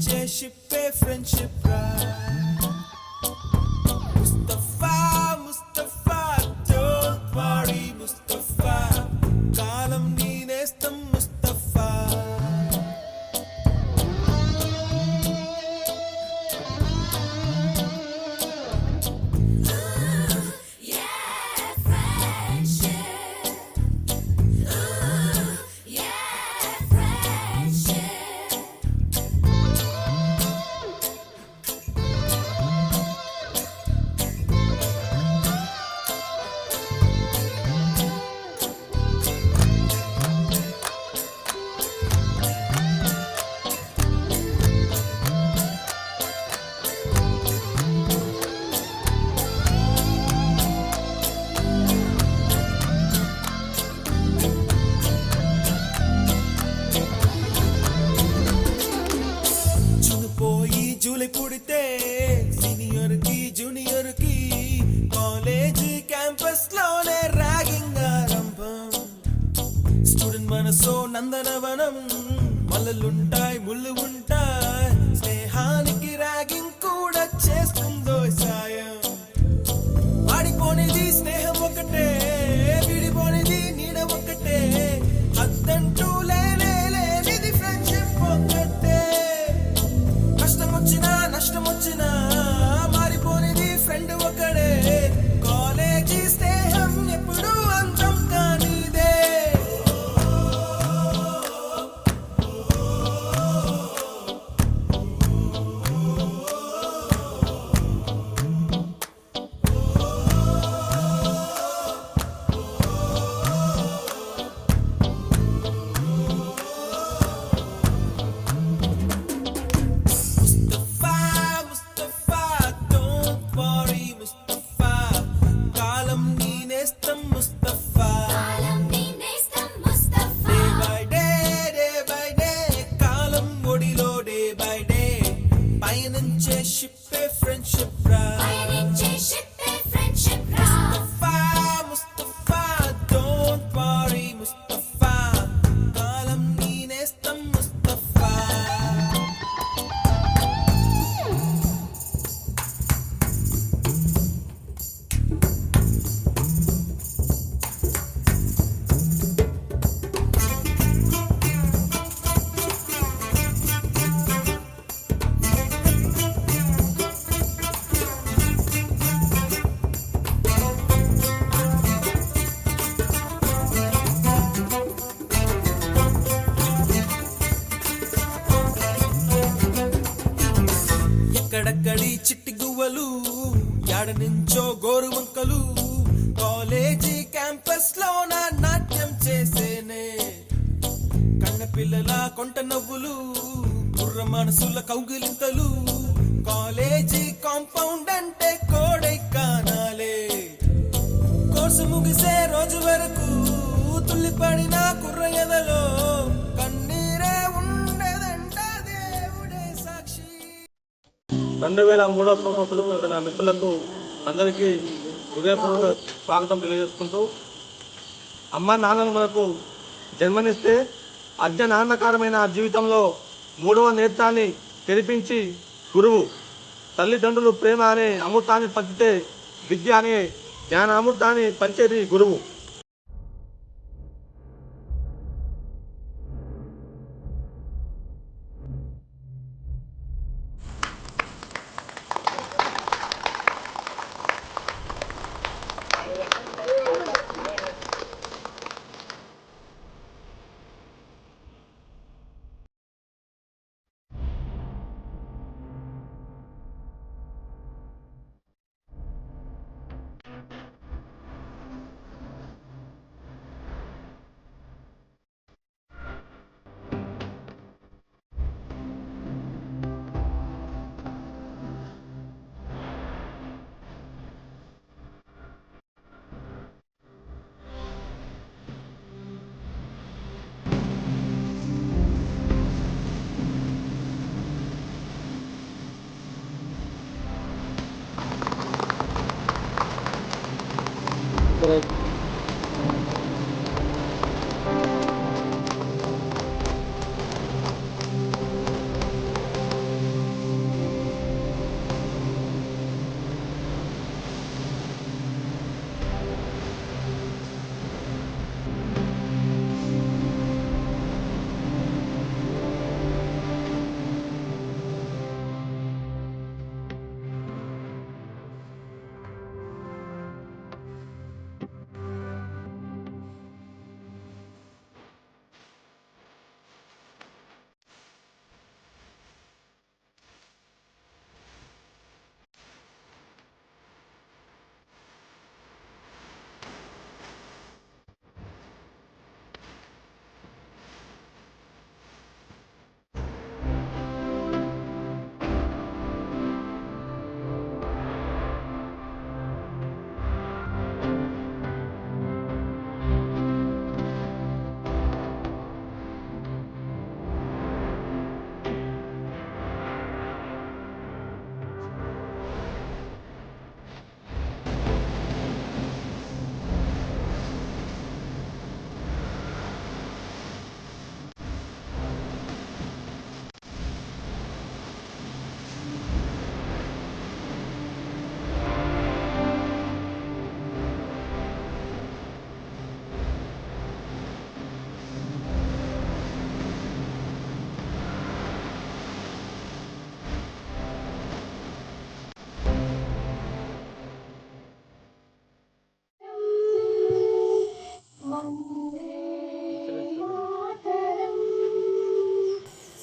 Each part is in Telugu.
పయనించే ఫ్రెండ్షిప్ రా ముస్తఫా ముస్తఫా డోంట్ వరీ ముస్తఫా కాలం నీ నేస్తం ముస్తఫా జూలై పుడితే సీనియర్ కి జూనియర్ కి కాలేజ్ క్యాంపస్ లోనే ర్యాగింగ్ ఆరంభం స్టూడెంట్ మనసో నందనవనం మల్లలుంటాయి ముళ్ళు ఉంటాయి స్నేహానికి ర్యాగింగ్ కూడా చేస్తుందో సాయం వాడిపోనిది స్నేహం ఒకటే విడిపోనిది నీడ ఒకటే అద్దంటూ లేనిది ఫ్రెండ్షిప్ ఒకటే నష్టం వచ్చినా మారిపోనిది ఫ్రెండ్ ఒకడే కాలేజీ స్నేహం ఎప్పుడు అంతం కానిదే ఎక్కడక్కడి చిట్టి గువ్వలు యాడ నుంచో గోరు వంకలు కాలేజీ క్యాంపస్ లోన నాట్యం చేసేనే కన్న పిల్లల కొంట నవ్వులు కుర్ర మనసుల కౌగిలింతలు కాలేజీ కాంపౌండ్ అంటే కోడై కానాలే కోర్సు ముగిసే రోజు వరకు తుల్లిపడిన కుర్ర ఎదలో కన్నీరే ఉండదంట దేవుడే సాక్షి 2003 సంవత్సరంలో నా మిత్రులకు అందరికీ హృదయపూర్వక స్వాగతం తెలియజేసుకుంటూ అమ్మ నాన్నలు మనకు జన్మనిస్తే అజ్ఞానాన్నకారమైన జీవితంలో 3వ నేత్రాన్ని తెరిపించి గురువు తల్లిదండ్రులు ప్రేమ అనే అమృతాన్ని పంచితే విద్య అనే జ్ఞాన అమృతాన్ని పంచేది గురువు.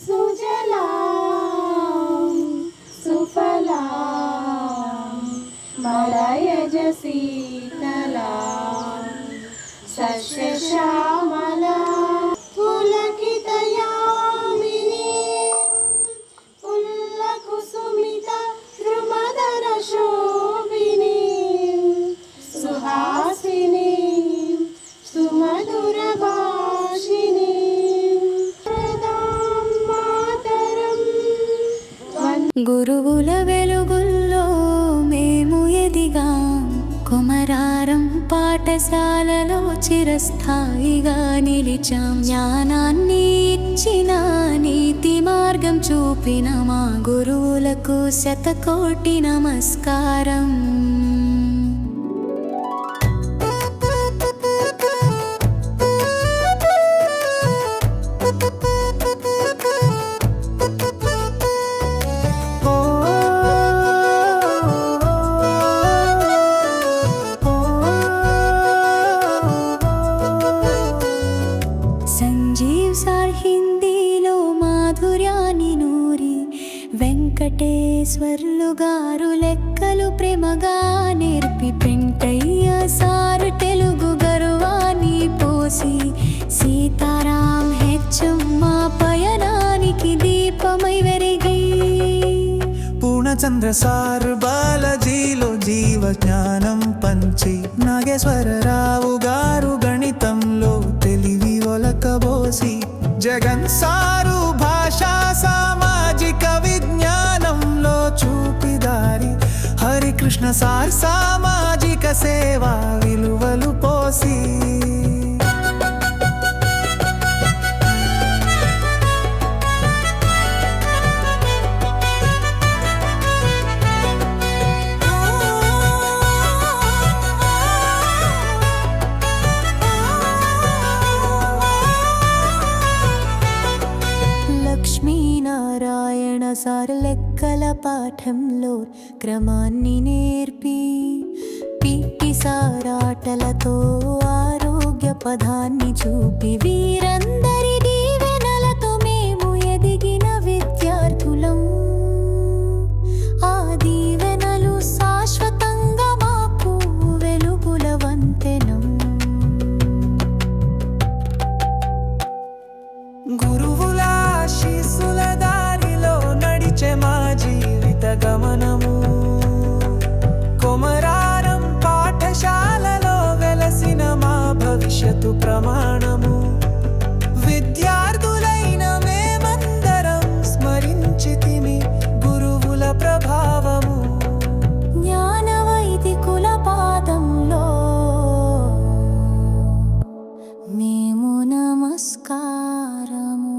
సుజలాం సుఫలాం మలయజ శీతలాం సస్యశ్యామలాం పులకితయామినీ పుల్లకుసుమిత ద్రుమదన శోభినీ సుహాసినీ సుమధుర భాషినీ గురువుల వెలుగుల్లో మేము ఎదిగాం, కుమరారం పాఠశాలలో చిరస్థాయిగా నిలిచాం. జ్ఞానాన్ని ఇచ్చిన నీతి మార్గం చూపిన మా గురువులకు శతకోటి నమస్కారం. సంజీవ్ సార్ హిందీలో మాధుర్యాన్ని నూరి, వెంకటేశ్వర్లు గారు లెక్కలు ప్రేమగా నేర్పి, పెంటయ్య సారు తెలుగు గర్వాన్ని పోసి, సీతారాం హెచ్ఎం మా పయనానికి దీపమై వెరిగి, పూర్ణచంద్ర సార్ బాలజీలో జీవ జ్ఞానం పంచి, నాగేశ్వరరావు గారు గణితంలో తెలివి ఒలకబోసి, జగన్ సారు భాషా సామాజిక విజ్ఞానంలో చూపిదారి, హరికృష్ణ సార్ సామాజిక సేవా విలువలు పోసి, లక్ష్మీనారాయణ సార్ లెక్కల పాఠంలో క్రమాన్ని నేర్పి, పిటి సార్ ఆటలతో ఆరోగ్య పదాన్ని చూపి, వీరందరి దీవెనలతో మేము ఎదిగిన విద్యార్థులం. ఆ దీవెనలు శాశ్వతంగా మాకు వెలుగుల వంతెనం. గురువుల ఆశీస్సుల దారిలో నడిచే మా జీవిత గమనము, కొమరారం పాఠశాలలో వెలసిన మా భవిష్యత్తు ప్రమాణము. విద్యార్థులైన మేమందరం స్మరించితిమి గురువుల ప్రభావము. జ్ఞాన వైదికుల పాదంలో మేము నమస్కారము.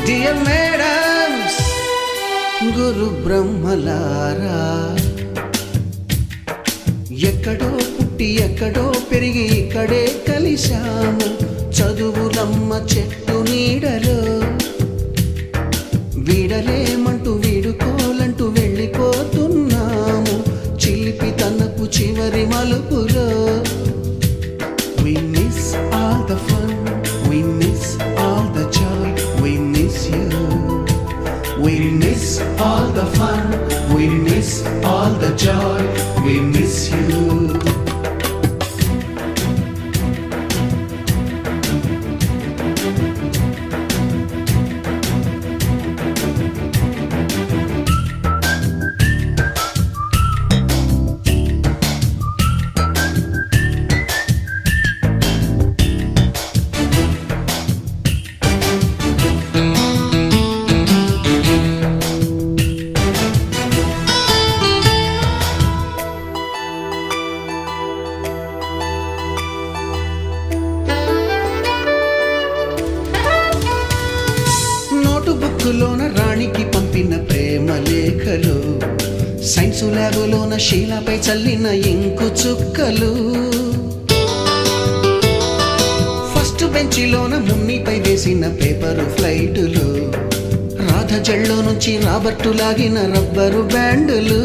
డియర్ మేడమ్స్, గురు బ్రహ్మలారా, ఎక్కడో పుట్టి ఎక్కడో పెరిగి ఇక్కడే కలిశాము. చదువులమ్మ చెట్టు నీడలో వీడలేమంటూ వీడుకోలంటూ వెళ్ళిపోతున్నాము. చిలిపి తనపు చివరి మలుపులో we miss all the fun, we miss all the joy, we miss you. We miss all the fun, we miss all the joy, we miss you. బుక్కులోన రాణికి పంపిన ప్రేమ లేఖలు, సైన్స్ ల్యాబులోన శీలపై చల్లిన ఇంకు చుక్కలు, ఫస్ట్ బెంచిలోన మున్నిపై వేసిన పేపరు ఫ్లైటులు, రాధ జల్లో నుంచి రాబర్టు లాగిన రబ్బరు బ్యాండులు,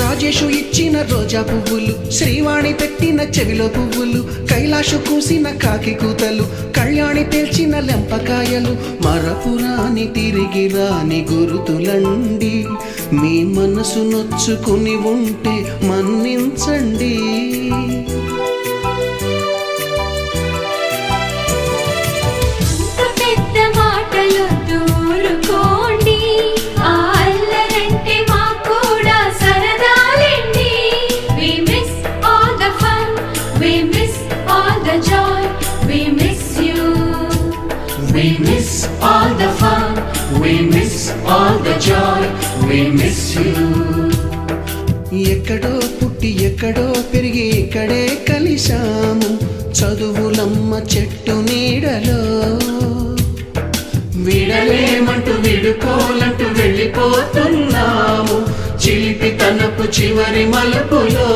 రాజేషు ఇచ్చిన రోజా పువ్వులు, శ్రీవాణి పెట్టిన చెవిలో పువ్వులు, కైలాషు కూసిన కాకి కూతలు, కళ్యాణి పేల్చిన లెంపకాయలు, మరపురాని తిరిగి రాని గురుతులండి. మీ మనసు నొచ్చుకుని ఉంటే మన్నించండి. పెద్ద మాటలు దూరుకోండి, ఆ అల్లరంటే మాకు కూడా సరదాలండి. We miss all the fun, we miss all the joy, we miss you. We miss all the fun, we miss all the joy, we miss you. ఎక్కడో పుట్టి ఎక్కడో పెరిగి ఇక్కడే కలిశాము, చదువులమ్మ చెట్టు నీడలో. విడలేమంటూ విడుకోలంటూ వెళ్ళిపోతున్నాము, చిలిపి తనపు చివరి మలుపులో.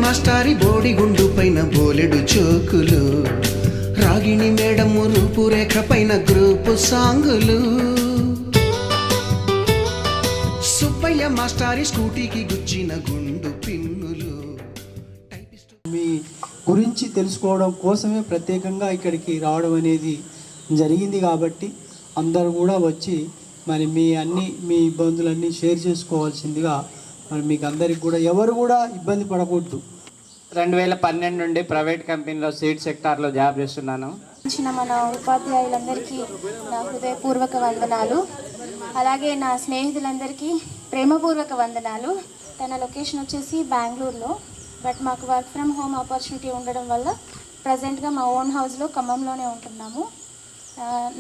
మాస్టారి బోడిగుండు పైన బోలెడు చోకులు, రాగిణి మేడము రూపురేఖ పైన గ్రూపు సాంగులు, సుబ్బయ్య మాస్టారి స్కూటీకి గుచ్చిన గుండు పిన్నులు. మీ గురించి తెలుసుకోవడం కోసమే ప్రత్యేకంగా ఇక్కడికి రావడం అనేది జరిగింది. కాబట్టి అందరూ కూడా వచ్చి మరి మీ ఇబ్బందులన్నీ షేర్ చేసుకోవాల్సిందిగా మరి మీకు అందరికి కూడా ఎవరు కూడా ఇబ్బంది పడకూడదు. 2012 నుండి ప్రైవేట్ కంపెనీలో సీడ్ సెక్టార్లో జాబ్ చేస్తున్నాను. మన ఉపాధ్యాయులందరికీ నా హృదయపూర్వక వందనాలు, అలాగే నా స్నేహితులందరికీ ప్రేమపూర్వక వందనాలు. తన లొకేషన్ వచ్చేసి బెంగళూరులో, బట్ మాకు వర్క్ ఫ్రమ్ హోమ్ ఆపర్చునిటీ ఉండడం వల్ల ప్రజెంట్గా మా ఓన్ హౌస్లో ఖమ్మంలోనే ఉంటున్నాము.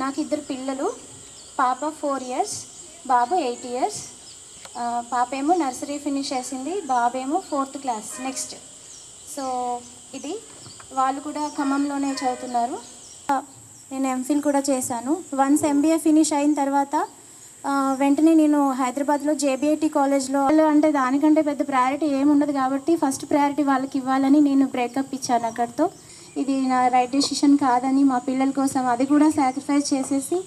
నాకు 2 పిల్లలు, పాప 4 years, బాబు 8 years. పాప ఏమో నర్సరీ ఫినిష్ చేసింది, బాబేమో 4th class నెక్స్ట్. సో ఇది వాళ్ళు కూడా ఖమ్మంలోనే చదువుతున్నారు. నేను ఎంఫిల్ కూడా చేశాను. వన్స్ MBA ఫినిష్ అయిన తర్వాత వెంటనే నేను హైదరాబాద్లో JBIT కాలేజ్లో, అంటే దానికంటే పెద్ద ప్రయారిటీ ఏమి ఉండదు కాబట్టి ఫస్ట్ ప్రయారిటీ వాళ్ళకి ఇవ్వాలని నేను బ్రేకప్ ఇచ్చాను అక్కడితో. ఇది నా రైట్ డెసిషన్ కాదని మా పిల్లల కోసం అది కూడా సాక్రిఫైస్ చేసేసి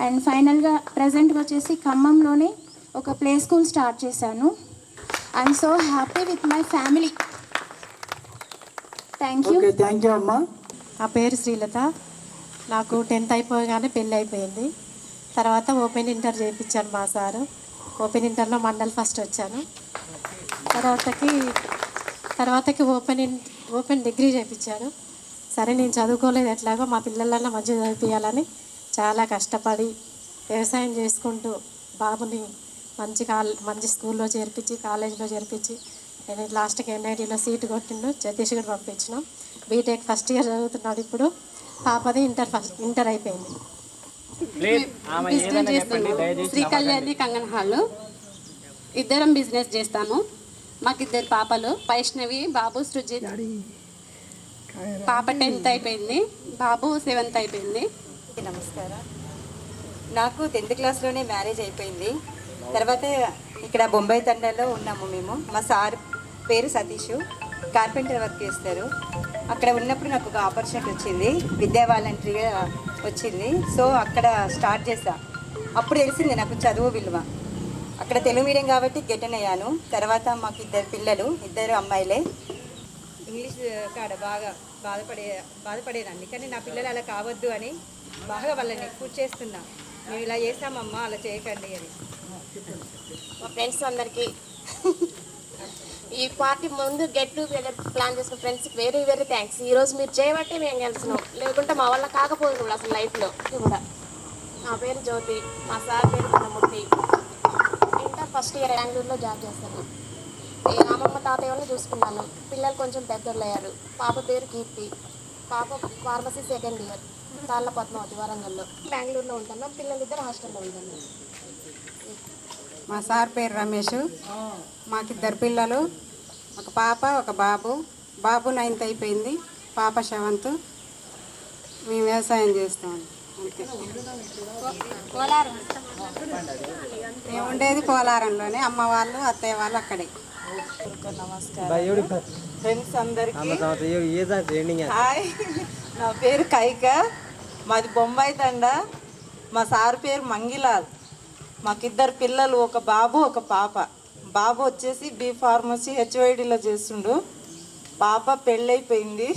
అండ్ ఫైనల్గా ప్రజెంట్గా వచ్చేసి ఖమ్మంలోనే ఒక ప్లే స్కూల్ స్టార్ట్ చేశాను. I'm so happy with my family. Thank you. Thank you అమ్మా. నా పేరు శ్రీలత. నాకు 10th అయిపోగానే పెళ్ళి అయిపోయింది. తర్వాత ఓపెన్ ఇంటర్ చేయించాను మా సారు. ఓపెన్ ఇంటర్లో మండల్ ఫస్ట్ వచ్చాను. తర్వాతకి ఓపెన్ డిగ్రీ చేయించాను. సరే నేను చదువుకోలేదు, ఎట్లాగో మా పిల్లలన్నా మంచిగా చదివించాలని చాలా కష్టపడి వ్యవసాయం చేసుకుంటూ బాబుని మంచి స్కూల్లో చేర్పించి కాలేజీలో చేర్పించి నేను లాస్ట్కి NITలో సీటు కొట్టిండు. ఛత్తీస్గఢ్ పంపించినాం. బీటెక్ ఫస్ట్ ఇయర్ చదువుతున్నాడు ఇప్పుడు. పాపది ఇంటర్ అయిపోయింది. బిజినెస్ చేస్తాము. శ్రీ కళ్యాణి కంగన్ హాల్లో ఇద్దరం బిజినెస్ చేస్తాము. మాకు 2 పాపలు, వైష్ణవి, బాబు సృజిత్. పాప 10th అయిపోయింది, బాబు 7th అయిపోయింది. నమస్కారం. నాకు 10th క్లాస్లోనే మ్యారేజ్ అయిపోయింది. తర్వాత ఇక్కడ బొంబాయి తండాలో ఉన్నాము మేము. మా సార్ పేరు సతీష్, కార్పెంటర్ వర్క్ చేస్తారు. అక్కడ ఉన్నప్పుడు నాకు ఒక ఆపర్చునిటీ వచ్చింది, విద్యా వాలంటరీగా వచ్చింది. సో అక్కడ స్టార్ట్ చేశా. అప్పుడు తెలిసింది నాకు చదువు విలువ. అక్కడ తెలుగు మీడియం కాబట్టి గెటన్ అయ్యాను. తర్వాత మాకు 2 పిల్లలు, 2 అమ్మాయిలే. ఇంగ్లీష్ కాడ బాగా బాధపడేదాన్ని. కానీ నా పిల్లలు అలా కావద్దు అని బాగా వాళ్ళని పూజ చేస్తున్నా. మేము ఇలా చేస్తామమ్మా, అలా చేయకండి అని. మా ఫ్రెండ్స్ అందరికీ ఈ పార్టీ ముందు గెట్ టుగెదర్ ప్లాన్ చేసిన ఫ్రెండ్స్కి వెరీ వెరీ థ్యాంక్స్. ఈరోజు మీరు చేయబట్టే మేము గెలిచినాం, లేకుంటే మా వల్ల కాకపోదు కూడా అసలు లైఫ్లో కూడా. నా పేరు జ్యోతి, మా సార్ పేరు కన్నమూర్తి. ఇంటర్ ఫస్ట్ ఇయర్ బెంగళూరులో జాబ్ చేస్తాను. నేను అమ్మమ్మ తాతయ్య వాళ్ళని చూసుకున్నాను. పిల్లలు కొంచెం పెద్దోళ్ళు అయ్యారు. పాప పేరు కీర్తి, పాప ఫార్మసీ సెకండ్ ఇయర్, తాళ్ళ పద్మావతి వరంగల్లో. బెంగళూరులో ఉంటాను, పిల్లలిద్దరు హాస్టల్లో ఉంటాను. మా సార్ పేరు రమేష్. మాకిద్దరు పిల్లలు, ఒక పాప ఒక బాబు. బాబు 9th అయిపోయింది, పాప 7th. మేము వ్యవసాయం చేస్తాం అంతే. మేము ఉండేది కోలారంలోనే, అమ్మ వాళ్ళు అత్తయ్య వాళ్ళు అక్కడే. నమస్కారం ఫ్రెండ్స్ అందరికీ. హాయ్, నా పేరు కైక, మాది బొంబాయి తండ. మా సార్ పేరు మంగిలాల్. మాకిద్దరు పిల్లలు, ఒక బాబు ఒక పాప. బాబు వచ్చేసి బి ఫార్మసీ హెచ్వైడిలో చేస్తుండు. పాప పెళ్ళైపోయింది.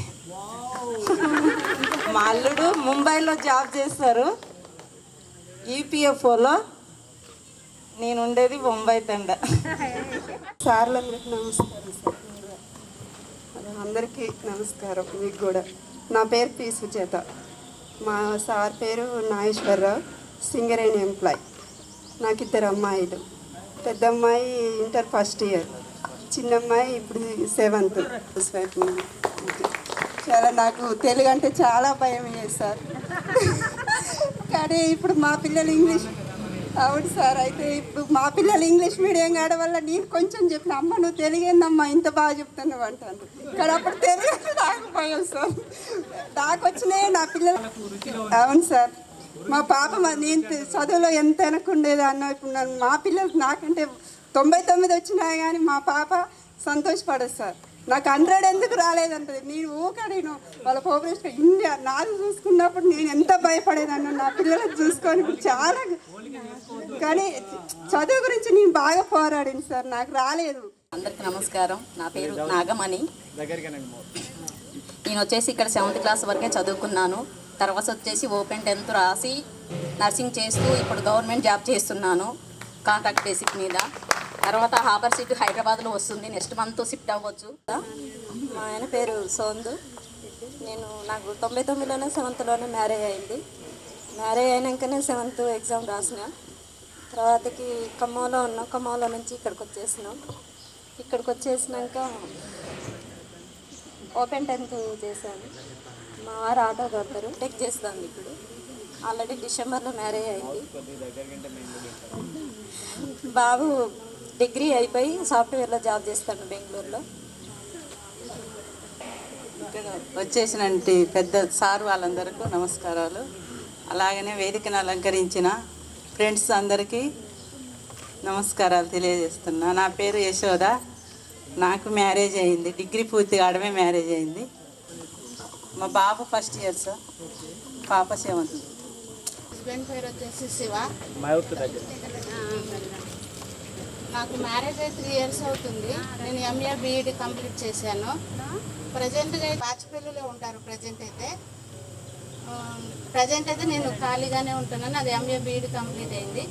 మా అల్లుడు ముంబైలో జాబ్ చేస్తారు ఈపీఎఫ్ఓలో. నేను ఉండేది బొంబాయి తండ. సార్లందరికీ నమస్కారం సార్. అందరికీ నమస్కారం, మీకు కూడా. నా పేరు పి సుచేత. మా సార్ పేరు నాగేశ్వరరావు, సింగరేణి ఎంప్లాయ్. నాకు ఇద్దరు అమ్మాయిలు. పెద్ద అమ్మాయి ఇంటర్ ఫస్ట్ ఇయర్, చిన్న అమ్మాయి ఇప్పుడు 7th. చాలా నాకు తెలుగు అంటే చాలా భయం అయ్యేది సార్. కానీ ఇప్పుడు మా పిల్లలు ఇంగ్లీష్, అవును సార్. అయితే ఇప్పుడు మా పిల్లలు ఇంగ్లీష్ మీడియం కావడం వల్ల నేను కొంచెం చెప్పిన, అమ్మ నువ్వు తెలుగు ఏందమ్మా ఇంత బాగా చెప్తున్నావు అంటాను. కానీ అప్పుడు తెలుగు నాకు భయం సార్. నాకు వచ్చినాయి నా పిల్లలు. అవును సార్. మా పాప నేను చదువులో ఎంత వెనకుండేది అన్న, ఇప్పుడు మా పిల్లలు నాకంటే 99 వచ్చినాయి కానీ మా పాప సంతోషపడదు సార్. నాకు 100 ఎందుకు రాలేదంటది. నేను వాళ్ళ ప్రోగ్రెస్ ఇండియా నాది చూసుకున్నప్పుడు నేను ఎంత భయపడేదన్నా నా పిల్లలకు చూసుకొని చాలా. కానీ చదువు గురించి నేను బాగా పోరాడింది సార్, నాకు రాలేదు. అందరికీ నమస్కారం. నా పేరు నాగమణి. నేను వచ్చేసి ఇక్కడ 7th క్లాస్ వరకే చదువుకున్నాను. తర్వాత వచ్చేసి ఓపెన్ 10th రాసి నర్సింగ్ చేస్తూ ఇప్పుడు గవర్నమెంట్ జాబ్ చేస్తున్నాను కాంట్రాక్ట్ బేసిక్ మీద. తర్వాత హాబర్ సీట్ హైదరాబాద్లో వస్తుంది, నెక్స్ట్ మంత్ షిఫ్ట్ అవ్వచ్చు. మా ఆయన పేరు సోందు. నాకు 99లోనే 7thలోనే మ్యారేజ్ అయింది. మ్యారేజ్ అయినాకనే 7th ఎగ్జామ్ రాసిన. తర్వాతకి ఖమ్మంలో ఉన్నాం, ఖమ్మంలో నుంచి ఇక్కడికి వచ్చేసినాం. ఇక్కడికి వచ్చేసినాక ఓపెన్ 10th చేశాను. మా వారు ఆటో దొరకరు, టెక్ చేస్తాను. ఇప్పుడు ఆల్రెడీ డిసెంబర్లో మ్యారేజ్ అయింది. బాబు డిగ్రీ అయిపోయి సాఫ్ట్వేర్లో జాబ్ చేస్తాడు బెంగళూరులో. ఇక్కడ వచ్చేసినటువంటి పెద్ద సార్ వాళ్ళందరికీ నమస్కారాలు. అలాగనే వేదికను అలంకరించిన ఫ్రెండ్స్ అందరికీ నమస్కారాలు తెలియజేస్తున్నా. నా పేరు యశోద. నాకు మ్యారేజ్ అయింది, డిగ్రీ పూర్తి కావడమే మ్యారేజ్ అయింది. మా బాబు ఫస్ట్ ఇయర్ సార్, పాప 7th. హస్బెండ్ పేరు వచ్చేసి శివ. నాకు మ్యారేజ్ అయ్యి 3 years అవుతుంది. నేను ఎంఏ బీఈడి కంప్లీట్ చేశాను. ప్రజెంట్గా బాచిపల్లిలో ఉంటారు. ప్రజెంట్ అయితే నేను ఖాళీగానే ఉంటున్నాను. అది ఎంఏ బీఈడి కంప్లీట్ అయింది.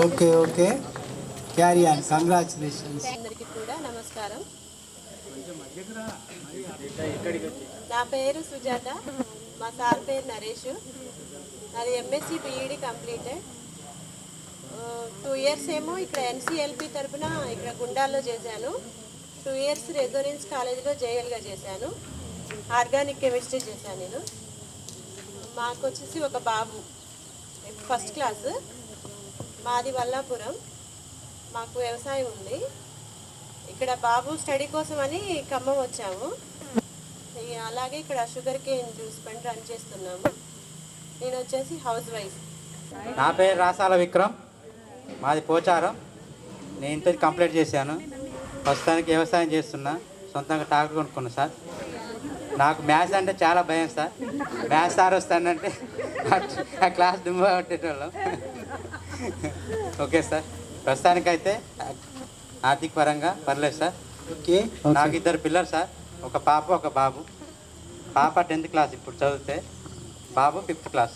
Okay okay, carry on, congratulations. అందరికీ కూడా నమస్కారం. నా పేరు సుజాత, మా సార్ పేరు నరేష్. నాది ఎంఎస్సి బీఈడి కంప్లీటెడ్. 2 years ఏమో ఇక్కడ ఎన్సిఎల్పి తరఫున ఇక్కడ గుండాల్లో చేశాను. 2 years రెసిడెన్స్ కాలేజీలో జేఎల్గా చేశాను. ఆర్గానిక్ కెమిస్ట్రీ చేశాను నేను. మాకు వచ్చేసి ఒక బాబు ఫస్ట్ క్లాస్. మాది వల్లాపురం. మాకు వ్యవసాయం ఉంది. ఇక్కడ బాబు స్టడీ కోసం అని ఖమ్మం వచ్చాము. అలాగే ఇక్కడ sugar cane juice bund run చేస్తున్నాము. నేను వచ్చేసి హౌస్ వైఫ్. నా పేరు రాసాల విక్రమ్, మాది పోచారం. నేను ఇంటర్ కంప్లీట్ చేశాను. ప్రస్తుతానికి వ్యవసాయం చేస్తున్నా, సొంతంగా ట్రాక్టర్ కొనుక్కున్నా సార్. నాకు మ్యాథ్స్ అంటే చాలా భయం సార్. మ్యాథ్స్ సార్ వస్తానంటే ఆ క్లాస్ దుమ్మ కొట్టేటోళ్ళం. ఓకే సార్, ప్రస్తుతానికైతే ఆర్థిక పరంగా పర్లేదు సార్. ఓకే నాకు 2 పిల్లలు సార్, ఒక పాప ఒక బాబు. పాప 10th క్లాస్ ఇప్పుడు చదివితే, బాబు 5th class.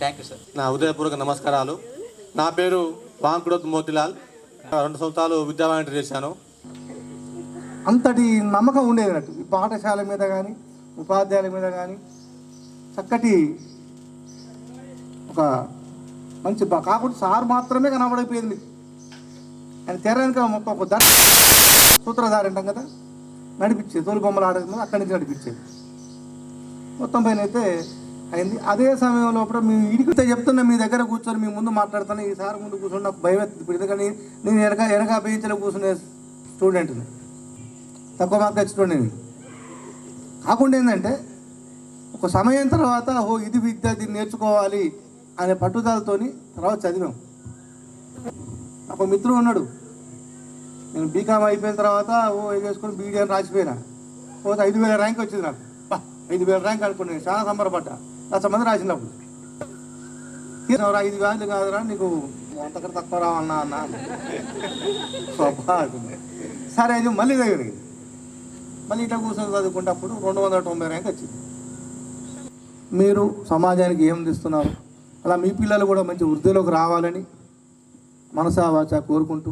Thank you sir. నా హృదయపూర్వక నమస్కారాలు. నా పేరు వాంకుడోత్ మోతిలాల్. 2 సంవత్సరాలు విద్యా వాలంటీర్ చేశాను. అంతటి నమ్మకం ఉండేది నాకు ఈ పాఠశాల మీద కానీ ఉపాధ్యాయుల మీద కానీ. చక్కటి ఒక మంచి కాకుండా సార్ మాత్రమే కనబడిపోయింది మీకు. ఆయన తెరానికి మొత్తం ఒక సూత్రధారి అంటాం కదా, నడిపించేది. తోలు బొమ్మలు ఆడేది అక్కడి నుంచి నడిపించేది. మొత్తం పైన అయితే అయింది. అదే సమయంలో మీ ఇడికితే చెప్తున్నా, మీ దగ్గర కూర్చొని మీ ముందు మాట్లాడుతాను. ఈ సార్ ముందు కూర్చొని నాకు భయం అవుతుంది. ఇప్పుడు ఎందుకని నేను వెనక బెంచ్లో కూర్చునే స్టూడెంట్ని, తక్కువ మార్క్ తెచ్చుకోండి. కాకుండా ఏంటంటే ఒక సమయం తర్వాత ఇది విద్య, దీన్ని నేర్చుకోవాలి అనే పట్టుదలతోని తర్వాత చదివాం. నాకు మిత్రుడు ఉన్నాడు, నేను బీకామ్ అయిపోయిన తర్వాత చేసుకొని బీడీ అని రాసిపోయినా. పోతే 5,000 ర్యాంక్ వచ్చింది నాకు. 5,000 ర్యాంక్ అనుకున్నాను, చాలా సంబరపడ్డా. 1,00,000 మంది రాసినప్పుడు 5,000 కాదురా నీకు అంతకంటే తక్కువ రావన్నా అన్న. సరే అది మళ్ళీ దగ్గరికి మళ్ళీ ఇట్లా కూర్చొని చదువుకుంటప్పుడు 290 ర్యాంక్ వచ్చింది. మీరు సమాజానికి ఏం ఇస్తున్నారు, అలా మీ పిల్లలు కూడా మంచి వృద్ధిలోకి రావాలని మనసా వాచా కోరుకుంటూ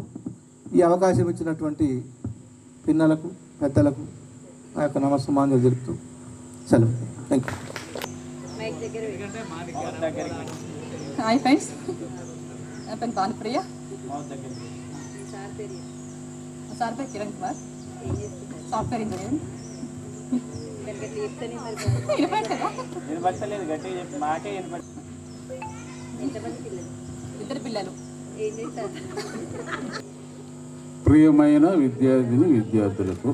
ఈ అవకాశం ఇచ్చినటువంటి పిల్లలకు పెద్దలకు నా యొక్క నమస్సమాన్యులు తెలుపుతూ సెలవు. Thank you. హాయ్ ఫ్రెండ్స్, నా పేరు భానుప్రియ. సార్ పేరు కిరణ్ కుమార్, సాఫ్ట్వేర్ ఇంజనీర్. ఇద్దరు పిల్లలు. ప్రియమైన విద్యార్థిని విద్యార్థులకు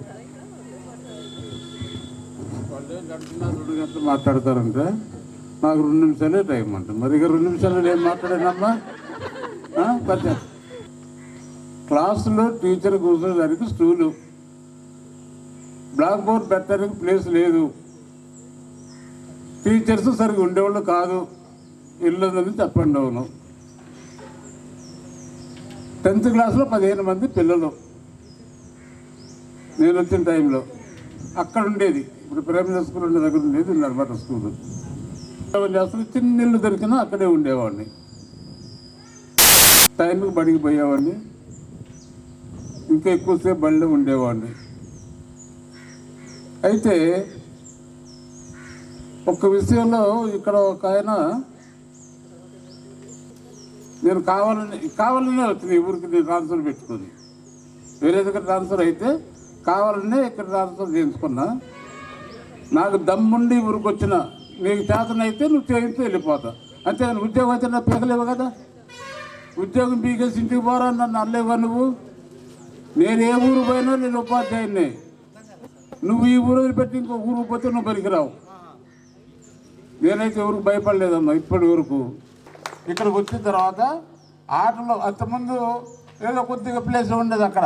వాళ్ళు గంటన్నర 2 గంటలు మాట్లాడతారంటే నాకు 2 నిమిషాలే టైం అంట. మరి ఇక 2 నిమిషాలు ఏం మాట్లాడానమ్మా? క్లాసులో టీచర్ కూర్చోడానికి స్టూలు, బ్లాక్ బోర్డ్ పెట్టడానికి ప్లేస్ లేదు, టీచర్స్ సరిగ్గా ఉండేవాళ్ళు కాదు, ఇల్లుందని చెప్పండి. అవును, 10th క్లాస్లో 15 మంది పిల్లలు నేను వచ్చిన టైంలో అక్కడ ఉండేది. ఇప్పుడు ప్రైమరీ స్కూల్ ఉండే దగ్గర ఉండేది నర్మట స్కూల్. చేస్తే చిన్న ఇల్లు దొరికినా అక్కడే ఉండేవాడిని. టైంకి బడికి పోయేవాడిని, ఇంకా ఎక్కువసేపు బడిలో ఉండేవాడిని. అయితే ఒక్క విషయంలో ఇక్కడ ఒక ఆయన, నేను కావాలనే వచ్చింది ఈ ఊరికి నేను ట్రాన్స్ఫర్ పెట్టుకొని. వేరే దగ్గర ట్రాన్స్ఫర్ అయితే కావాలనే ఇక్కడ ట్రాన్స్ఫర్ చేయించుకున్నా. నాకు దమ్ముండి ఊరికి వచ్చిన, నీకు చేతనైతే నువ్వు చేయిస్తే వెళ్ళిపోతా అంతే. ఉద్యోగం అయితే నా పీకలేవు కదా, ఉద్యోగం పీకేసి ఇంటికి పోరా నన్ను అనలేవా నువ్వు? నేను ఏ ఊరు పోయినా నేను ఉపాధ్యాయుడిని. నువ్వు ఈ ఊరు పెట్టి ఇంకో ఊరు పోతే నువ్వు పనికిరావు. నేనైతే ఎవరికి భయపడలేదమ్మా ఇప్పటి వరకు. ఇక్కడికి వచ్చిన తర్వాత ఆటలో అంతకుముందు ఏదో కొద్దిగా ప్లేస్ ఉండేది అక్కడ.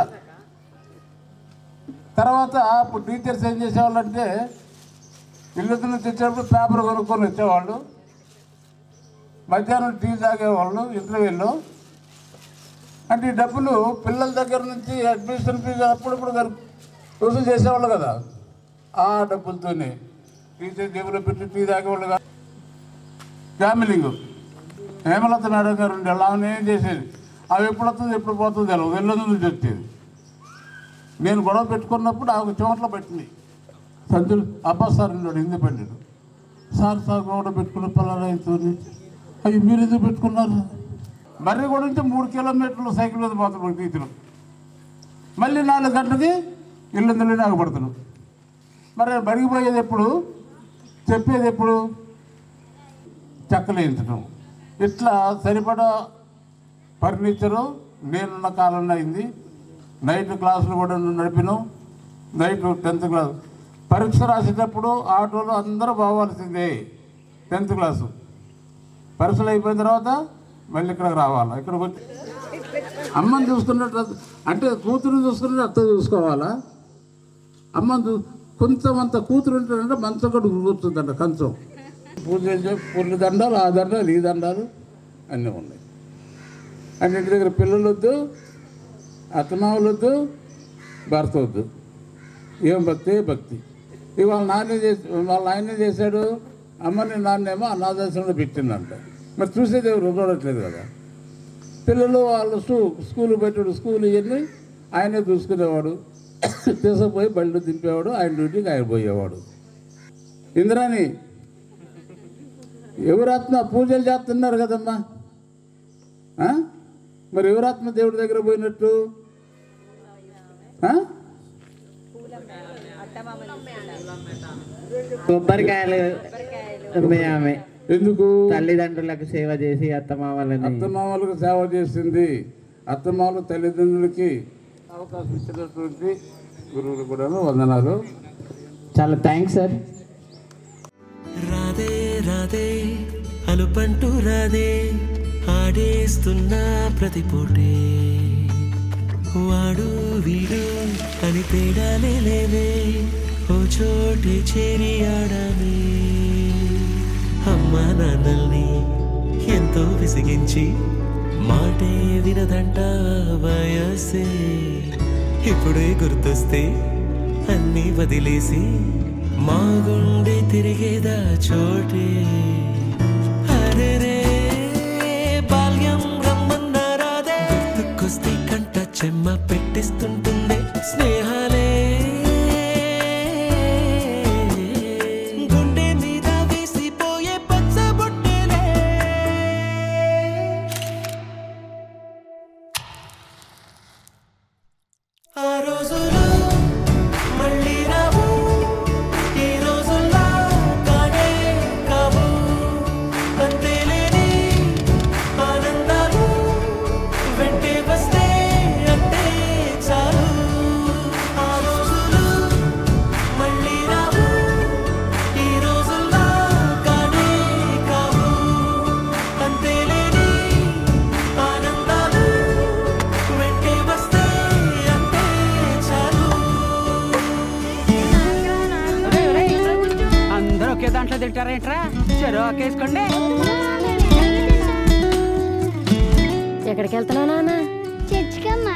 తర్వాత ఇప్పుడు టీచర్స్ ఏం చేసేవాళ్ళంటే ఇల్లు తెచ్చేటప్పుడు పేపర్ కొనుక్కొని వచ్చేవాళ్ళు, మధ్యాహ్నం టీ తాగేవాళ్ళు ఇంటర్వ్యూలో. అంటే ఈ డబ్బులు పిల్లల దగ్గర నుంచి అడ్మిషన్ ఫీజు అప్పుడప్పుడు వసూలు చేసేవాళ్ళు కదా, ఆ డబ్బులతోనే టీచర్ జేబులో పెట్టి టీ తాగేవాళ్ళు కాదు. ఫ్యామిలీంగ్ హేమలత మేడం గారు ఉండే ఆమె ఏం చేసేది, అవి ఎప్పుడు వస్తుంది ఎప్పుడు పోతుంది తెలియదు, వెళ్ళదు నుంచి వచ్చేది. నేను గొడవ పెట్టుకున్నప్పుడు ఆమె చోట్ల పెట్టింది సంచులు. అబ్బాస్ సార్ ఉన్నాడు ఇండిపెండెంట్ సార్ గొడవ పెట్టుకున్న పిల్లలతో, అవి మీరు ఎందుకు పెట్టుకున్నారు? మర్రి కూడా నుంచి 3 కిలోమీటర్లు సైకిల్ మీద పోతున్నాడు టీచరు. మళ్ళీ 4 గంటలకి ఇల్లు ఆగపడుతున్నాడు. మరి బడిగిపోయేది ఎప్పుడు, చెప్పేది ఎప్పుడు? చెక్కలేయించడం. ఇట్లా సరిపడా ఫర్నిచరు నేనున్న కాలంలో అయింది. నైట్ క్లాసులు కూడా నడిపినాం. నైట్ 10th క్లాస్ పరీక్ష రాసేటప్పుడు ఆటోలో అందరూ పోవాల్సిందే. 10th క్లాసు పరీక్షలు అయిపోయిన తర్వాత మళ్ళీ ఇక్కడికి రావాలా. ఇక్కడికి వచ్చి అమ్మని చూసుకున్నట్టు, అంటే కూతురు చూసుకున్నట్టు అత్త చూసుకోవాలా. అమ్మని కొంచెం అంత కూతురు ఉంటుందంటే మంచం కూడా కూర్చుందంట కంచం. పూర్ణ దండాలు, ఆ దండాలు, ఈ దండాలు అన్నీ ఉన్నాయి. అంటే ఇంటి దగ్గర పిల్లలు వద్దు, అత్తమావులు వద్దు, భర్త వద్దు. ఏం భక్తి? భక్తి. ఇవాళ వాళ్ళ ఆయన చేశాడు, అమ్మని నాన్నేమో అనాథాశ్రమంలో పెట్టిందంట. మరి చూసేది ఎవరు చూడట్లేదు కదా. పిల్లలు వాళ్ళు స్కూల్ పెట్టాడు, స్కూల్ ఇవన్నీ ఆయనే చూసుకునేవాడు, తీసుకుపోయి బళ్ళు దింపేవాడు, ఆయన డ్యూటీకి ఆయన పోయేవాడు. ఇంద్రాని ఎవరాత్మ పూజలు చేస్తున్నారు కదమ్మా, మరి ఎవరాత్మ దేవుడి దగ్గర పోయినట్టు? కొబ్బరికాయలు ఆమె ఎందుకు? తల్లిదండ్రులకు సేవ చేసి అత్తమామలకు సేవ చేసింది. అత్తమామలు తల్లిదండ్రులకి అవకాశం ఇచ్చినటువంటి గురువులు కూడా వందనాలు. చాలా థ్యాంక్స్ సార్. రాధే రాధే అనుపంటూ రాధే ఆడేస్తున్నా ప్రతి పూటే, వాడు వీడు అని తేడాలే లేవే, ఓ చోటే చేరి ఆడమే. అమ్మా నాన్నల్ని ఎంతో విసిగించి మాటే వినదంట వయసే, ఇప్పుడే గుర్తొస్తే అన్నీ వదిలేసి మా గుండె తిరిగేదా చోటే. అరే రే బాల్యం రమ్మన్నారాదే, గుర్తుకొస్తే కంట చెమ్మ పెట్టిస్తుంటుందే స్నేహాలే. గుండె మీద వేసిపోయే పచ్చబొట్టెలే. ఆ రోజులు మళ్ళీ రావు, ఈ రోజుల్లా కానే కావు, అంతేలేని ఆనందాలు వెంటే వస్తే అంతే చాలు. ఆ రోజులు మళ్ళీ రావు, ఈ రోజుల్లా కానే కావు, అంతేలేని ఆనందాలు వెంటే వస్తే అంతే చాలు. అందరూ ఒకే దాంట్లో తింటారేంట్రా? చెరువు ఒకేసుకోండి. ఎక్కడికి వెళ్తున్నావు నాన్న? చర్చికమ్మా.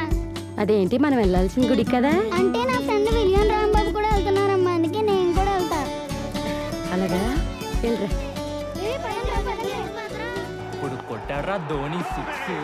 అదేంటి మనం వెళ్ళాల్సిన గుడి కదా? అంటే నా ఫ్రెండ్ విలియం రాంబాబు కూడా వెళ్తున్నారమ్మా, అందుకే నేను కూడా వెళ్తా. అలాగా వెళ్ళరా. ఇప్పుడు కొట్టాడ్రా ధోని 6.